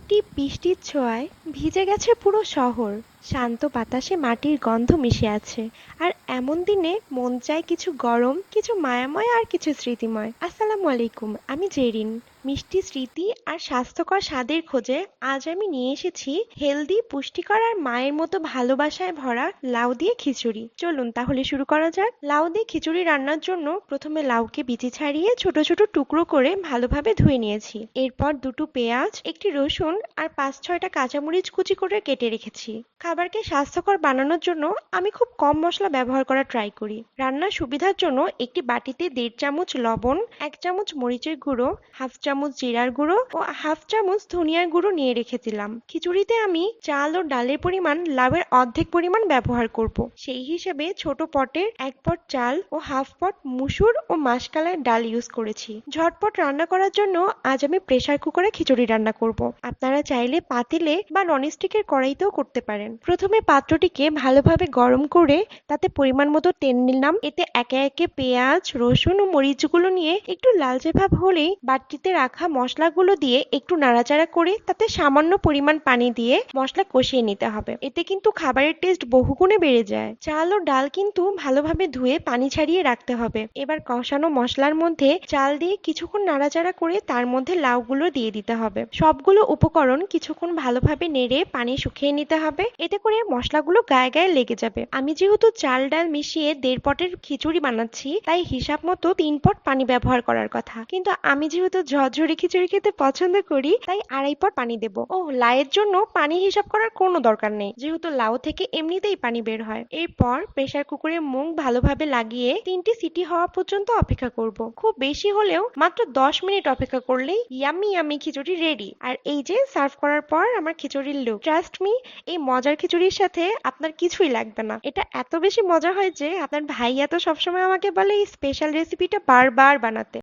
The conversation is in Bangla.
একটি বৃষ্টির ছোঁয়ায় ভিজে গেছে পুরো শহর। শান্ত বাতাসে মাটির গন্ধ মিশে আছে। আর এমন দিনে মন চায় কিছু গরম, কিছু মায়াময় আর কিছু স্মৃতিময়। আসসালামু আলাইকুম, আমি জেরিন। মিষ্টি স্মৃতি আর স্বাস্থ্যকর স্বাদের খোঁজে আজ আমি নিয়ে এসেছি হেলদি, পুষ্টিকর আর মায়ের মতো ভালোবাসায় ভরা লাউ দিয়ে খিচুড়ি। চলুন তাহলে শুরু করা যাক। লাউ দিয়ে খিচুড়ি রান্নার জন্য প্রথমে লাউকে বিচি ছাড়িয়ে ছোট ছোট টুকরো করে ভালোভাবে ধুয়ে নিয়েছি। এরপর দুটো পেঁয়াজ, একটি রসুন আর ৫-৬টা কাঁচামরিচ কুচি করে কেটে রেখেছি। খাবারকে স্বাস্থ্যকর বানানোর জন্য আমি খুব কম মশলা ব্যবহার করার ট্রাই করি। রান্নার সুবিধার জন্য একটি বাটিতে ১.৫ চামচ লবণ, ১ চামচ মরিচের গুঁড়ো, হাফ চামচ জিরার গুঁড়ো ও হাফ চামচ ধনিয়ার গুঁড়ো নিয়ে রেখে দিলাম। খিচুড়িতে আমি চাল ও ডালের পরিমাণ লাউয়ের অর্ধেক পরিমাণ ব্যবহার করব। সেই হিসেবে ছোট পটের ১ পট চাল ও হাফ পট মুসুর ও মাসকলাই ডাল ইউজ করেছি। ঝটপট রান্না করার জন্য আজ আমি প্রেসার কুকারে খিচুড়ি রান্না করব। আপনারা চাইলে পাতিলে বা ননস্টিকের কড়াইতেও করতে পারেন। প্রথমে পাত্রটিকে ভালোভাবে গরম করে তাতে পরিমাণ মতো তেল নিলাম। এতে একে একে পেঁয়াজ, রসুন ও মরিচগুলো নিয়ে একটু লালচে ভাব হলেই বাটিতে রাখা মশলাগুলো দিয়ে একটু নাড়াচাড়া করে তাতে সামান্য পরিমাণ পানি দিয়ে মশলা কষিয়ে নিতে হবে। এতে কিন্তু খাবারের টেস্ট বহুগুণে বেড়ে যায়। চাল ও ডাল কিন্তু ভালোভাবে ধুয়ে পানি ছাড়িয়ে রাখতে হবে। এবার কষানো মশলার মধ্যে চাল দিয়ে কিছুক্ষণ নাড়াচাড়া করে তার মধ্যে লাউগুলো দিয়ে দিতে হবে। সবগুলো উপকরণ কিছুক্ষণ ভালোভাবে নেড়ে পানি শুকিয়ে নিতে হবে। এতে করে মশলাগুলো গায়ে গায়ে লেগে যাবে। আমি যেহেতু চাল ডাল মিশিয়ে ১.৫ পটের খিচুড়ি বানাচ্ছি, তাই হিসাব মতো ৩ পট পানি ব্যবহার করার কথা। কিন্তু আমি যেহেতু ঝরঝরে খিচুড়ি খেতে পছন্দ করি, তাই ২.৫ পট পানি দেব। ও লাউয়ের জন্য পানি হিসাব করার কোনো দরকার নেই, যেহেতু লাউ থেকে এমনিতেই পানি বের হয়। এরপর প্রেসার কুকারে মুখ ভালোভাবে লাগিয়ে ৩টি সিটি হওয়া পর্যন্ত অপেক্ষা করব। খুব বেশি হলেও মাত্র ১০ মিনিট অপেক্ষা করলেই ইয়াম্মি ইয়াম্মি খিচুড়ি রেডি। আর এই যে সার্ভ করার পর আমার খিচুড়ির লুক, ট্রাস্ট মি, এই মজার খিচুড়ির সাথে আপনার কিছুই লাগবে না। এটা এত বেশি মজা হয় যে আপনার ভাইয়া তো সবসময় আমাকে বলে এই স্পেশাল রেসিপিটা বারবার বানাতে।